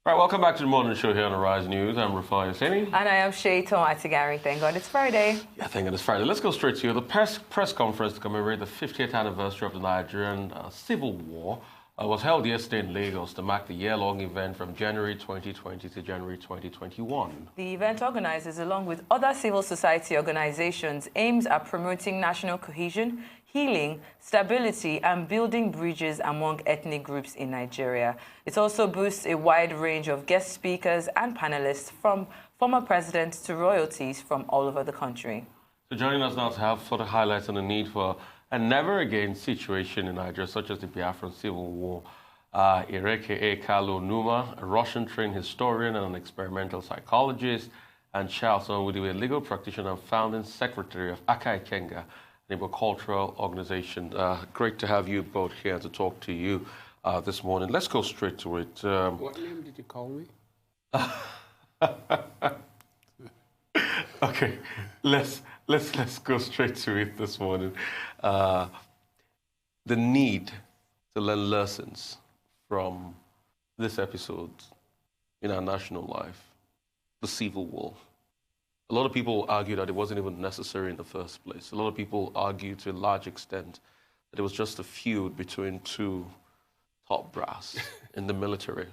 Right, welcome back to the morning show here on Arise News. I'm Rufai Hussaini. And I am Shaiton Atigari. Thank God it's Friday. Yeah, thank God it's Friday. Let's go straight to you. The press conference to commemorate the 50th anniversary of the Nigerian Civil War was held yesterday in Lagos to mark the year-long event from January 2020 to January 2021. The event organizers, along with other civil society organizations, aims at promoting national cohesion, healing, stability, and building bridges among ethnic groups in Nigeria. It also boosts a wide range of guest speakers and panelists, from former presidents to royalties from all over the country. So joining us now to have further highlights on the need for a never-again situation in Nigeria, such as the Biafran Civil War, Ireke A, Kalu Onuma, a Russian-trained historian and an experimental psychologist, and Charles Onwudiwe, a legal practitioner and founding secretary of Aka Ikenga, an Igbo cultural organization. Great to have you both here to talk to you this morning. Let's go straight to it. What name did you call me? Okay, let's go straight to it this morning. The need to learn lessons from this episode in our national life, the Civil War. A lot of people argue that it wasn't even necessary in the first place. A lot of people argue to a large extent that it was just a feud between two top brass in the military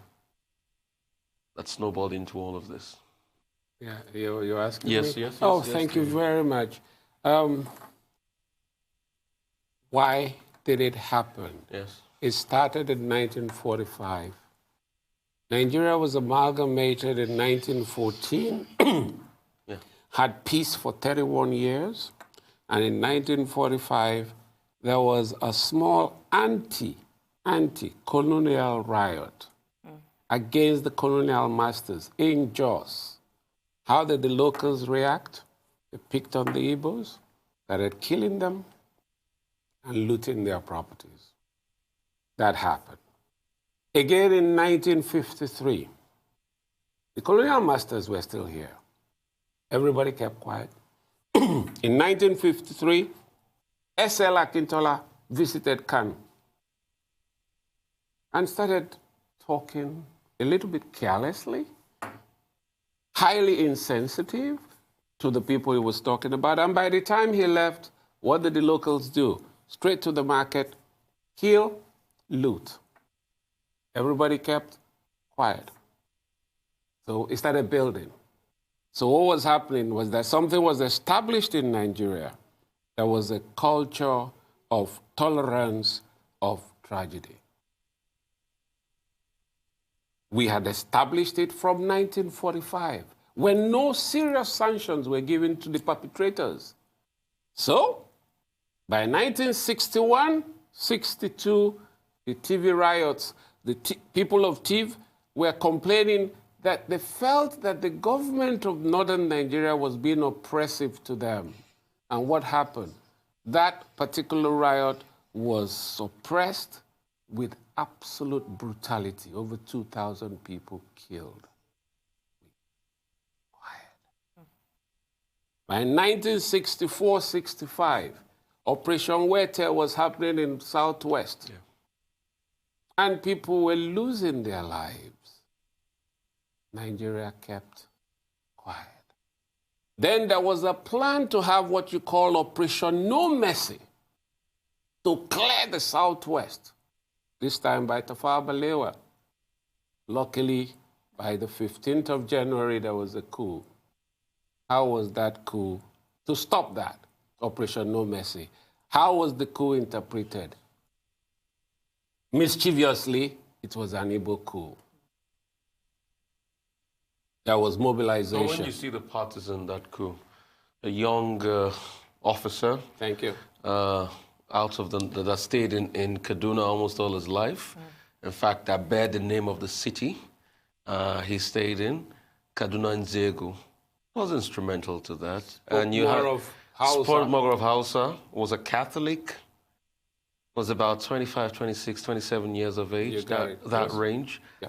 that snowballed into all of this. Yeah, you're asking Yes, me? yes. Oh, yes, thank you very much. Why did it happen? Yes. It started in 1945. Nigeria was amalgamated in 1914, Yeah. had peace for 31 years, and in 1945, there was a small anti-colonial riot against the colonial masters in Jos. How did the locals react? They picked on the Igbos, started killing them and looting their properties. That happened. Again in 1953, the colonial masters were still here. Everybody kept quiet. In 1953, S.L. Akintola visited Kanu and started talking a little bit carelessly, highly insensitive to the people he was talking about. And by the time he left, what did the locals do? Straight to the market, kill, loot. Everybody kept quiet. So he started building. So what was happening was that something was established in Nigeria. There was a culture of tolerance of tragedy. We had established it from 1945, when no serious sanctions were given to the perpetrators. So, by 1961, 62, the TV riots, the people of Tiv were complaining that they felt that the government of northern Nigeria was being oppressive to them. And what happened? That particular riot was suppressed with absolute brutality. Over 2,000 people killed. Quiet. By 1964-65, Operation Wete was happening in Southwest. Yeah. And people were losing their lives. Nigeria kept quiet. Then there was a plan to have what you call Operation No Mercy, to clear the Southwest. This time by Tafawa Balewa. Luckily, by the 15th of January, there was a coup. How was that coup? To stop that, Operation No Mercy. How was the coup interpreted? Mischievously, it was an Igbo coup. There was mobilization. So when you see the partisan that coup, a young officer. Thank you. Out of that stayed in Kaduna almost all his life. In fact, that bear the name of the city he stayed in, Kaduna Nzegu, was instrumental to that. And you had Sport Mogor of Hausa was a Catholic, was about 25, 26, 27 years of age, that range. Yeah.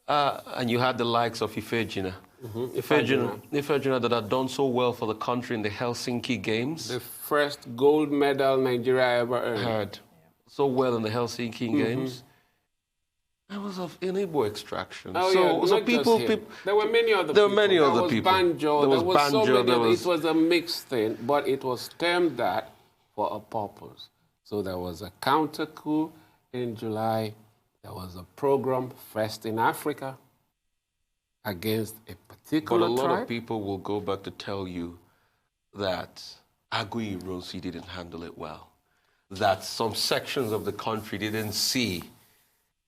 And you had the likes of Ifejina. Ifejina that had done so well for the country in the Helsinki Games. The first gold medal Nigeria ever earned. So well in the Helsinki Games. I was of Igbo extraction. Oh, so, yeah, so not people, just him. people. There were many other people. There were many other people. Banjo, there was banjo. So many there was. It was a mixed thing, but it was termed that for a purpose. So there was a counter coup in July. There was a program first in Africa against a particular But a lot tribe. of people will go back to tell you that Agui Ironsi didn't handle it well. That some sections of the country didn't see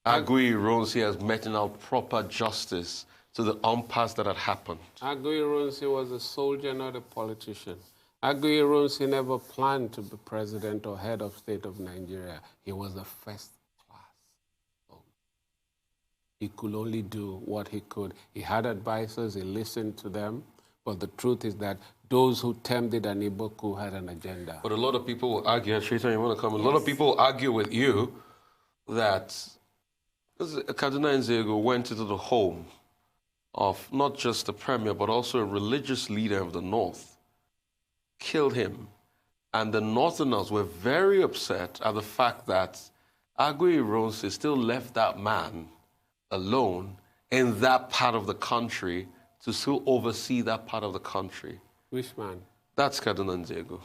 Agui Ironsi as meting out proper justice to the impasse that had happened. Agui Ironsi was a soldier, not a politician. Agui Ironsi never planned to be president or head of state of Nigeria. He was a first class. He could only do what he could. He had advisors, he listened to them, but the truth is that those who termed it an Igbo coup had an agenda. But a lot of people will argue, Shaitan, you want to come? Yes. A lot of people will argue with you that Kaduna Nzego went into the home of not just the premier, but also a religious leader of the North, killed him. And the Northerners were very upset at the fact that Agui Ironsi still left that man alone in that part of the country to still oversee that part of the country. Which man? That's Kaduna Nzego.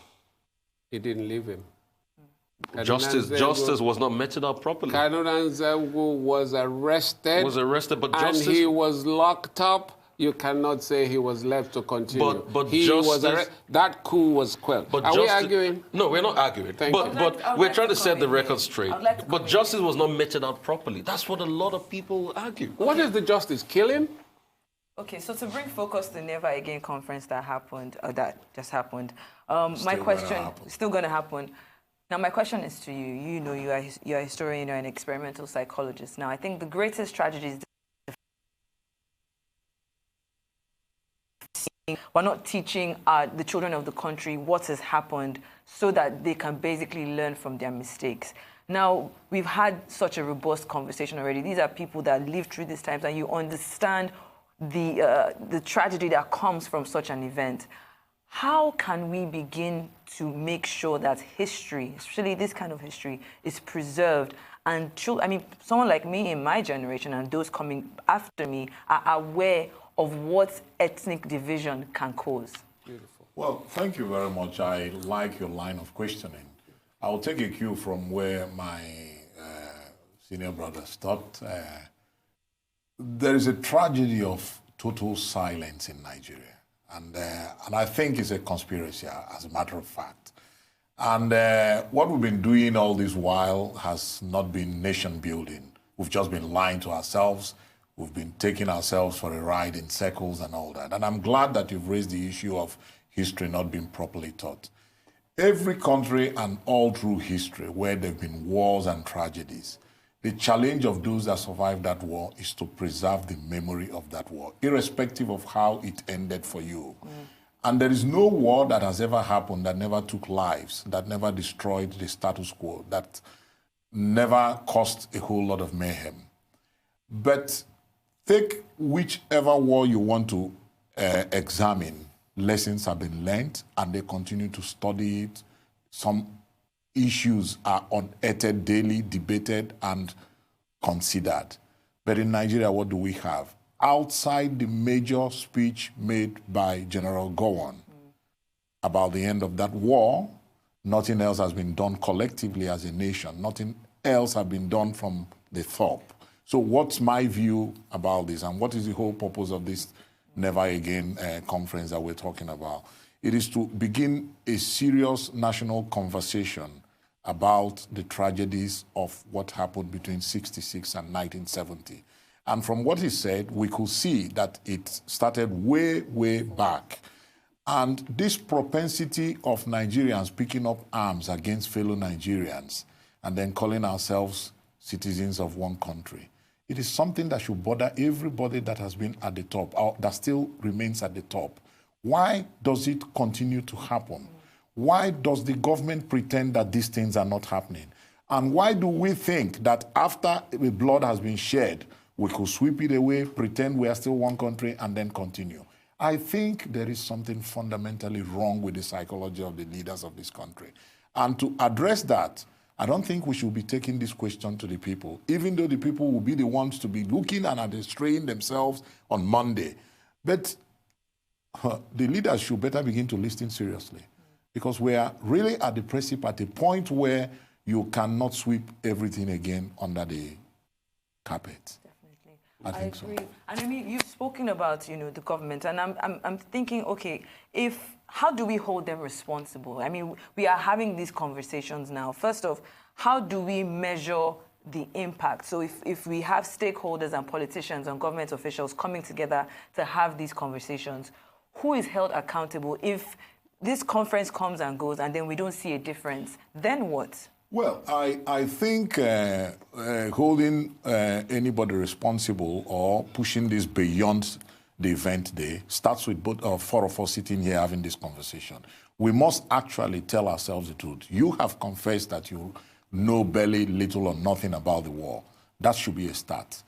He didn't leave him. Justice was not meted out properly. Kaduna Nzego was arrested. But justice... And he was locked up. You cannot say he was left to continue. But he justice... was arrested. That coup was quelled. But Are we arguing? No, we're not arguing. But we're trying to set the record straight. But justice was not meted out properly. That's what a lot of people argue. What is the justice? Kill him? Okay, so to bring focus to the Never Again conference that happened, that just happened, my question, still going to happen. Now, my question is to you. You know, you're a historian, you're an experimental psychologist. Now, I think the greatest tragedy is we're not teaching the children of the country what has happened so that they can basically learn from their mistakes. Now, we've had such a robust conversation already. These are people that lived through these times, and you understand the tragedy that comes from such an event. How can we begin to make sure that history, especially this kind of history, is preserved? And I mean, someone like me in my generation and those coming after me are aware of what ethnic division can cause. Beautiful. Well, thank you very much. I like your line of questioning. I'll take a cue from where my senior brother stopped. There is a tragedy of total silence in Nigeria. And I think it's a conspiracy, as a matter of fact. And what we've been doing all this while has not been nation building. We've just been lying to ourselves. We've been taking ourselves for a ride in circles and all that. And I'm glad that you've raised the issue of history not being properly taught. Every country and all through history where there have been wars and tragedies, the challenge of those that survived that war is to preserve the memory of that war, irrespective of how it ended for you. And there is no war that has ever happened that never took lives, that never destroyed the status quo, that never caused a whole lot of mayhem. But take whichever war you want to examine, lessons have been learned and they continue to study it. Some issues are unearthed daily, debated, and considered. But in Nigeria, what do we have? Outside the major speech made by General Gowon about the end of that war, nothing else has been done collectively as a nation. Nothing else has been done from the top. So what's my view about this, and what is the whole purpose of this Never Again conference that we're talking about? It is to begin a serious national conversation about the tragedies of what happened between 1966 and 1970. And from what he said, we could see that it started way, way back. And this propensity of Nigerians picking up arms against fellow Nigerians and then calling ourselves citizens of one country, it is something that should bother everybody that has been at the top, or that still remains at the top. Why does it continue to happen? Why does the government pretend that these things are not happening? And why do we think that after the blood has been shed, we could sweep it away, pretend we are still one country, and then continue? I think there is something fundamentally wrong with the psychology of the leaders of this country. And to address that, I don't think we should be taking this question to the people, even though the people will be the ones to be looking and adstraying themselves on Monday. But the leaders should better begin to listen seriously, because we are really at the precipice, at a point where you cannot sweep everything again under the carpet. Definitely. I think so. Agree. And I mean, you've spoken about, the government, and I'm thinking, okay, how do we hold them responsible? I mean, we are having these conversations now. First off, how do we measure the impact? So if we have stakeholders and politicians and government officials coming together to have these conversations, who is held accountable? If this conference comes and goes and then we don't see a difference, then what? Well, I think holding anybody responsible or pushing this beyond the event day starts with both four of us sitting here having this conversation. We must actually tell ourselves the truth. You have confessed that you know barely little or nothing about the war. That should be a start.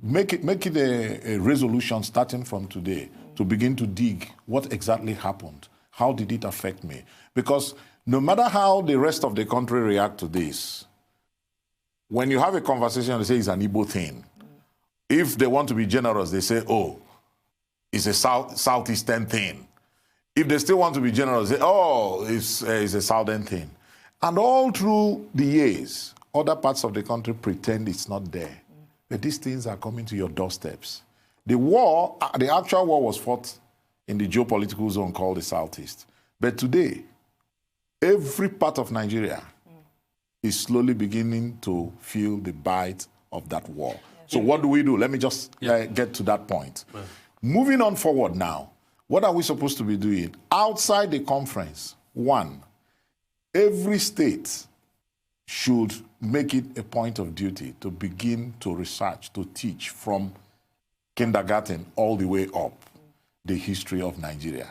Make it a resolution starting from today to begin to dig what exactly happened. How did it affect me? Because no matter how the rest of the country react to this, when you have a conversation, they say it's an Igbo thing. If they want to be generous, they say, oh, it's a Southeastern thing. If they still want to be generous, they say, oh, it's a Southern thing. And all through the years, other parts of the country pretend it's not there. But these things are coming to your doorsteps. The war, the actual war was fought in the geopolitical zone called the Southeast. But today, every part of Nigeria is slowly beginning to feel the bite of that war. Yes. So what do we do? Let me just get to that point. Yeah. Moving on forward now, what are we supposed to be doing? Outside the conference, one, every state should make it a point of duty to begin to research, to teach from kindergarten all the way up the history of Nigeria.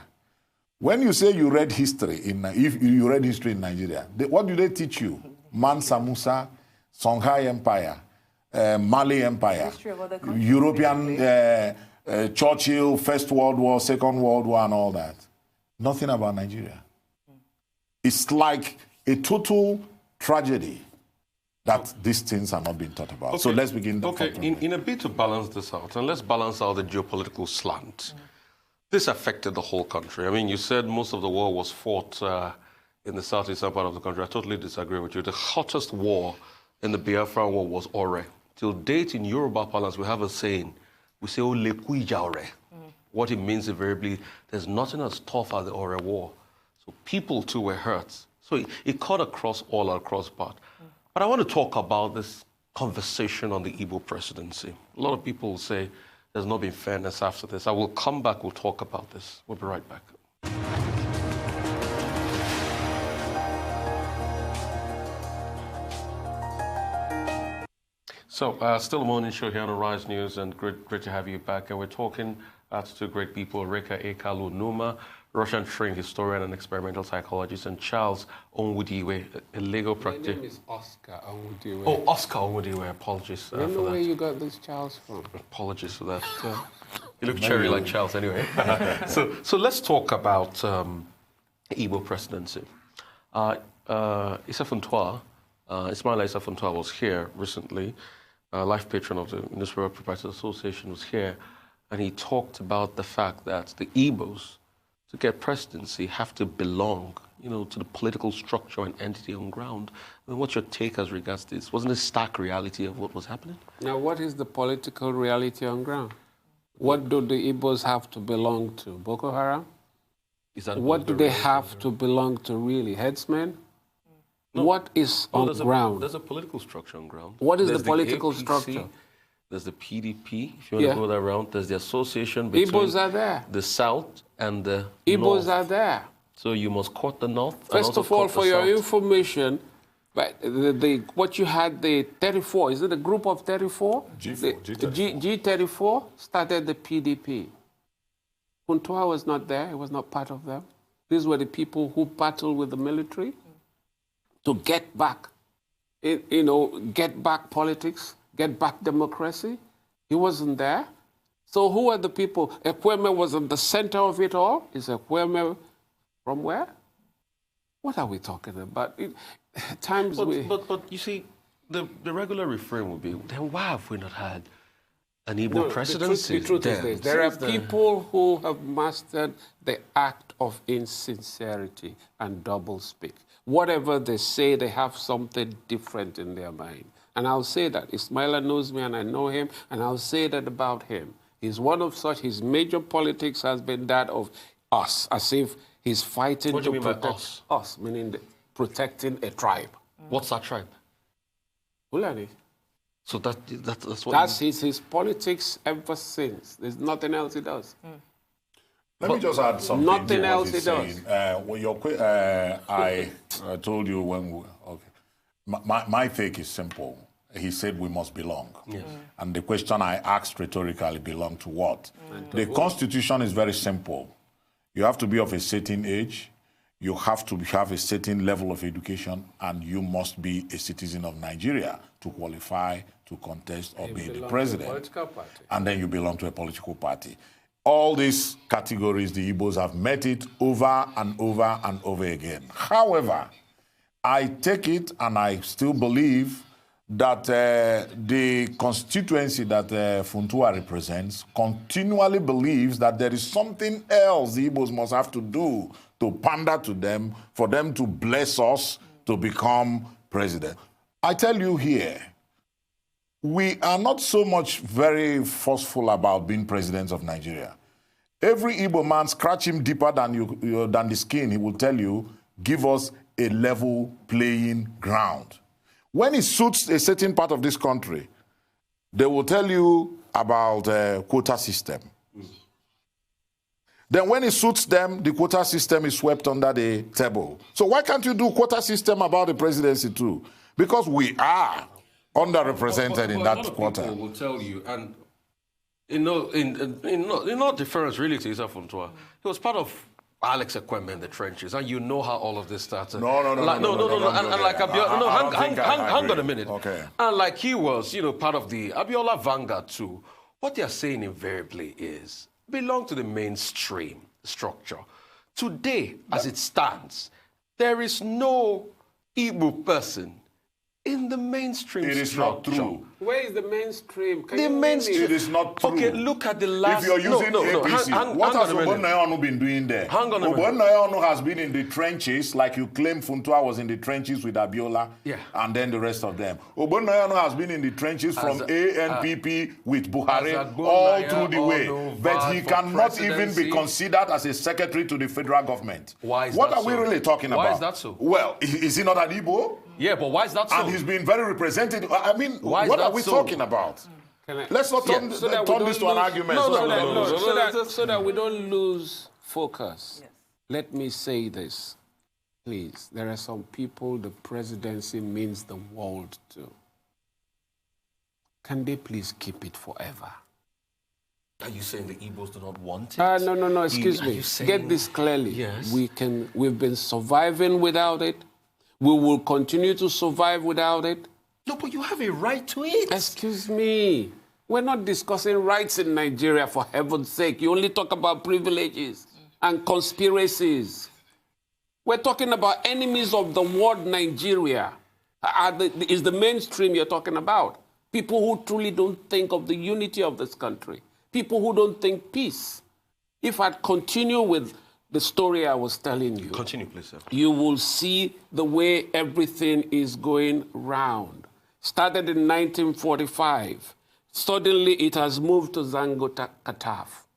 When you say you read history, if you read history in Nigeria, what do they teach you? Mansa Musa, Songhai Empire, Mali Empire, European Churchill, First World War, Second World War, and all that. Nothing about Nigeria. It's like a total tragedy that these things are not being taught about. Okay. So let's begin. Okay, in a bit to balance this out, and let's balance out the geopolitical slant. This affected the whole country. I mean, you said most of the war was fought in the southeastern part of the country. I totally disagree with you. The hottest war in the Biafra War was Ore. Till date in Yoruba parlance, we have a saying. We say, oh, lekuija Ore. What it means invariably, there's nothing as tough as the Ore War. So people too were hurt. So it cut across part. But I want to talk about this conversation on the Igbo presidency. A lot of people say there's not been fairness after this. I will come back, we'll talk about this. We'll be right back. So, still a morning show here on Arise News, and great to have you back. And we're talking to two great people, Ireke A, Kalu Onuma, Russian-trained historian and experimental psychologist, and Charles Onwudiwe, a legal practitioner. My name is Aka Onwudiwe. Oh, Aka Onwudiwe. Apologies for that. I don't know where you got this Charles from. Apologies for that. You look cherry like Charles anyway. So let's talk about Igbo presidency. Ismaila Issa was here recently. Life patron of the Newspaper Proprietors Association was here, and he talked about the fact that the Igbos, to get presidency, have to belong, to the political structure and entity on ground. I mean, what's your take as regards this? Wasn't it a stark reality of what was happening? Now, what is the political reality on ground? What do the Igbos have to belong to? Boko Haram? What do they have to belong to, really? Headsmen? No. What is on ground? There's a political structure on ground. What is the political structure? There's the PDP, if you want to go that round. There's the association between Igbos are there. The South and the Igbos North. Are there. So you must court the North. First of all, for your information, but what you had, the 34, is it a group of 34? G34 started the PDP. Kuntua was not there. He was not part of them. These were the people who battled with the military to get back, get back politics, get back democracy. He wasn't there. So who are the people? Ekweme was at the center of it all. Is Ekweme from where? What are we talking about? times but you see, the regular refrain would be, then why have we not had an Igbo presidency? The truth is this. There are people who have mastered the act of insincerity and doublespeak. Whatever they say, they have something different in their mind. And I'll say that. Ismaila knows me and I know him, and I'll say that about him. He's one of such. His major politics has been that of us, as if he's fighting to protect by us. Us, meaning protecting a tribe. What's that tribe? Fulani. So that's what... That's his politics ever since. There's nothing else he does. Let me just add something. Nothing else he does. I told you when we... Okay. My take is simple. He said we must belong. Yes. And the question I asked rhetorically, belong to what? The Constitution is very simple. You have to be of a certain age, you have to have a certain level of education, and you must be a citizen of Nigeria to qualify to contest or be the president. And then you belong to a political party. All these categories, the Igbos have met it over and over and over again. However, I take it and I still believe that the constituency that Funtua represents continually believes that there is something else the Igbos must have to do to pander to them, for them to bless us to become president. I tell you here, we are not so much very forceful about being presidents of Nigeria. Every Igbo man, scratch him deeper than the skin, he will tell you, give us a level playing ground. When it suits a certain part of this country, they will tell you about quota system. Then when it suits them, the quota system is swept under the table. So why can't you do quota system about the presidency too? Because we are underrepresented in that quota. People will tell you, and in no difference really to yourself, Funtua, he was part of Alex Ekweme in the trenches, and you know how all of this started. No. Hang on a minute. Okay. And like he was, part of the Abiola vanguard too. What they're saying invariably is belong to the mainstream structure. Today, as it stands, there is no Igbo person in the mainstream structure. It is not true. Where is the mainstream? The mainstream. It is not true. Okay, look at the last... If you're using APC, what has Ogbonnaya been doing there? Hang on a minute. Ogbonnaya has been in the trenches, like you claim Funtua was in the trenches with Abiola, and then the rest of them. Ogbonnaya has been in the trenches from ANPP with Buhari all through the way. But he cannot even be considered as a secretary to the federal government. Why is what that are we really talking about? Why is that so? Well, is he not an Igbo? Yeah, but why is that so? And he's been very representative. I mean, what are we talking about? Let's not turn this to an argument. So that we don't lose focus. Yes. Let me say this, please. There are some people the presidency means the world to. Can they please keep it forever? Are you saying the Igbos do not want it? No, excuse me. Get this clearly. Yes. We've been surviving without it. We will continue to survive without it. No, but you have a right to it. Excuse me. We're not discussing rights in Nigeria, for heaven's sake. You only talk about privileges and conspiracies. We're talking about enemies of the world, Nigeria. Is the mainstream you're talking about. People who truly don't think of the unity of this country. People who don't think peace. If I continue with the story I was telling you. Continue, please, sir. You will see the way everything is going round. Started in 1945. Suddenly, it has moved to Zango Kataf.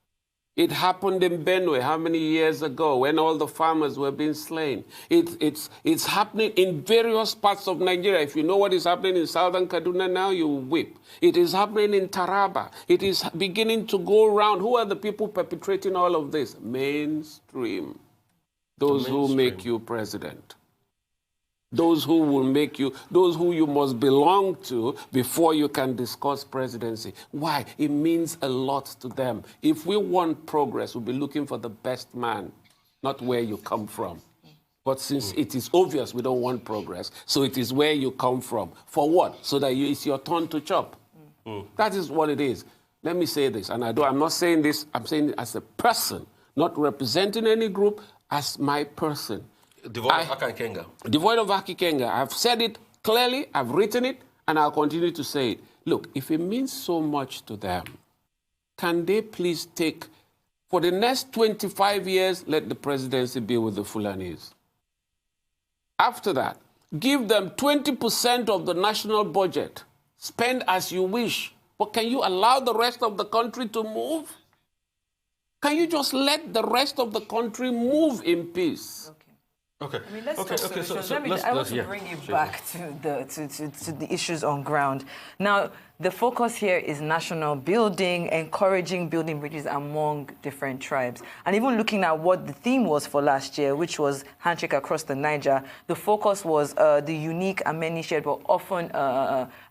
It happened in Benue how many years ago when all the farmers were being slain. It's happening in various parts of Nigeria. If you know what is happening in southern Kaduna now, you will weep. It is happening in Taraba. It is beginning to go around. Who are the people perpetrating all of this? Mainstream. Those who make you president. Those who will make you, those who you must belong to before you can discuss presidency. Why? It means a lot to them. If we want progress, we'll be looking for the best man, not where you come from. But since it is obvious we don't want progress, so it is where you come from. For what? So that it's your turn to chop. That is what it is. Let me say this, and I'm not saying this, I'm saying it as a person, not representing any group, as my person. Devoid of Aka Ikenga. Devoid of Aka Ikenga. I've said it clearly, I've written it, and I'll continue to say it. Look, if it means so much to them, can they please take, for the next 25 years, let the presidency be with the Fulanis. After that, give them 20% of the national budget. Spend as you wish. But can you allow the rest of the country to move? Can you just let the rest of the country move in peace? Okay. I mean, let's talk solutions. I want to bring you back to the issues on ground. Now, the focus here is national building, encouraging building bridges among different tribes. And even looking at what the theme was for last year, which was Handshake Across the Niger, the focus was the unique and many shared but often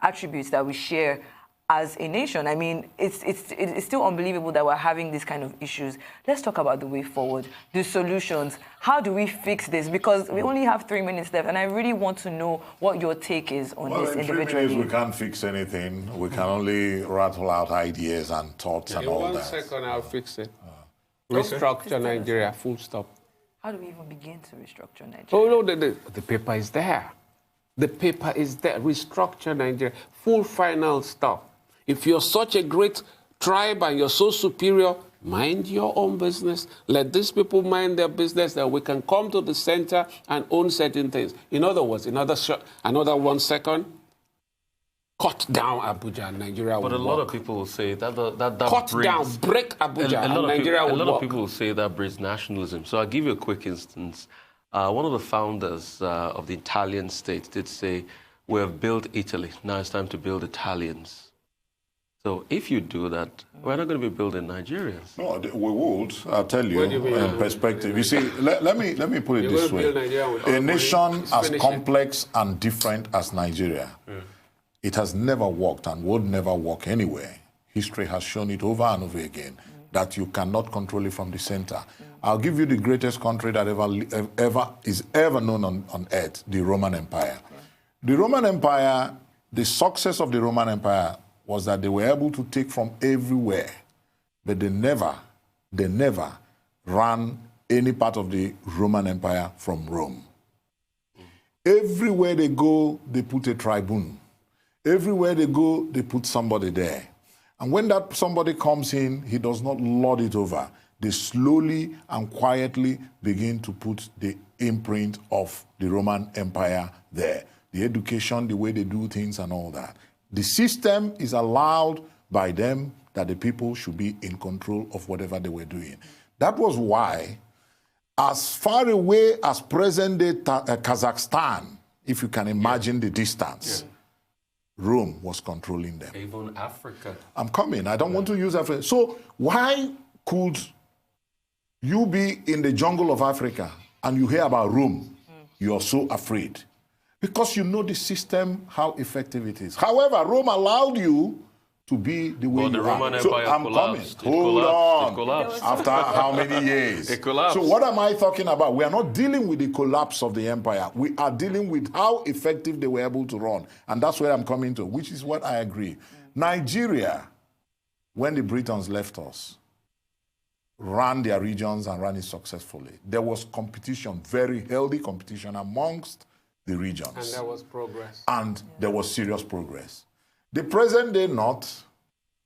attributes that we share as a nation. I mean, it's still unbelievable that we're having these kind of issues. Let's talk about the way forward, the solutions. How do we fix this? Because we only have 3 minutes left, and I really want to know what your take is on this individually. In 3 minutes, we can't fix anything. We can only rattle out ideas and thoughts and all that. In 1 second, I'll fix it. Restructure Nigeria, full stop. How do we even begin to restructure Nigeria? Oh, no, the paper is there. The paper is there. Restructure Nigeria, full final stop. If you're such a great tribe and you're so superior, mind your own business. Let these people mind their business, that we can come to the center and own certain things. In other words, another 1 second, cut down Abuja and Nigeria will But a lot of people will say that cut down, break Abuja and Nigeria will work. A lot of people will say that breeds nationalism. So I'll give you a quick instance. One of the founders of the Italian state did say, we have built Italy, now it's time to build Italians. So if you do that, we're not going to be building Nigerians. No, we would. I'll tell you in perspective. You see, let me put it this way. A nation as complex and different as Nigeria, it has never worked and would never work anywhere. History has shown it over and over again that you cannot control it from the center. I'll give you the greatest country that is ever known on earth, the Roman Empire. The Roman Empire, the success of the Roman Empire was that they were able to take from everywhere, but they never ran any part of the Roman Empire from Rome. Everywhere they go, they put a tribune. Everywhere they go, they put somebody there. And when that somebody comes in, he does not lord it over. They slowly and quietly begin to put the imprint of the Roman Empire there. The education, the way they do things and all that. The system is allowed by them that the people should be in control of whatever they were doing. That was why, as far away as present-day Kazakhstan, if you can imagine the distance, Rome was controlling them. Even Africa. I'm coming. I don't want to use Africa. So why could you be in the jungle of Africa and you hear about Rome? You're so afraid. Because you know the system, how effective it is. However, Rome allowed you to be the way you are. So I'm coming. Hold on. It collapsed. After how many years? It collapsed. So what am I talking about? We are not dealing with the collapse of the empire. We are dealing with how effective they were able to run. And that's where I'm coming to, which is what I agree. Nigeria, when the Britons left us, ran their regions and ran it successfully. There was competition, very healthy competition amongst the regions. And there was progress. And there was serious progress. The present-day North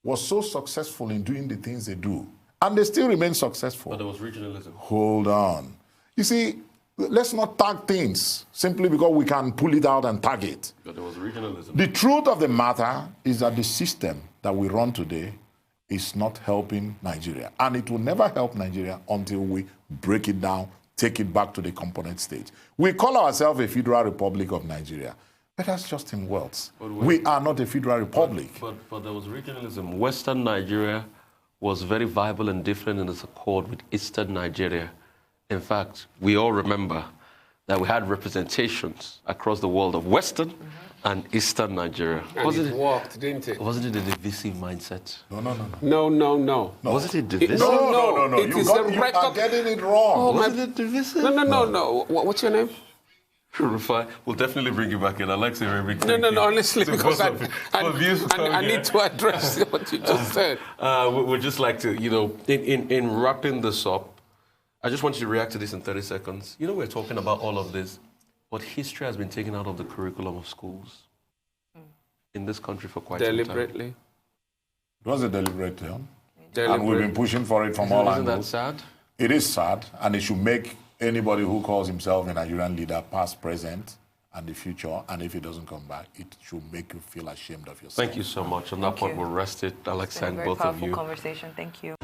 was so successful in doing the things they do, and they still remain successful. But there was regionalism. Hold on. You see, let's not tag things simply because we can pull it out and tag it. But there was regionalism. The truth of the matter is that the system that we run today is not helping Nigeria. And it will never help Nigeria until we break it down, take it back to the component stage. We call ourselves a Federal Republic of Nigeria, but that's just in words. We are not a Federal Republic. But there was regionalism. Western Nigeria was very viable and different in its accord with Eastern Nigeria. In fact, we all remember that we had representations across the world of Western and Eastern Nigeria. And it worked, didn't it? Wasn't it a divisive mindset? No. Was it a divisive? No. It is a record. You are getting it wrong. Oh, Was it a divisive? No. What's your name? Rufai, we'll definitely bring you back in. I'd like to hear everything. No, honestly, because I need to address what you just said. We'd just like to, in wrapping this up, I just want you to react to this in 30 seconds. You know, we're talking about all of this, but history has been taken out of the curriculum of schools in this country for quite some time. Deliberately. It was a deliberate term. And we've been pushing for it from all angles. Isn't that sad? It is sad, and it should make anybody who calls himself a Nigerian leader, past, present, and the future, and if he doesn't come back, it should make you feel ashamed of yourself. Thank you so much. On that point, we'll rest it. I'd like to thank both of you. Very powerful conversation. Thank you.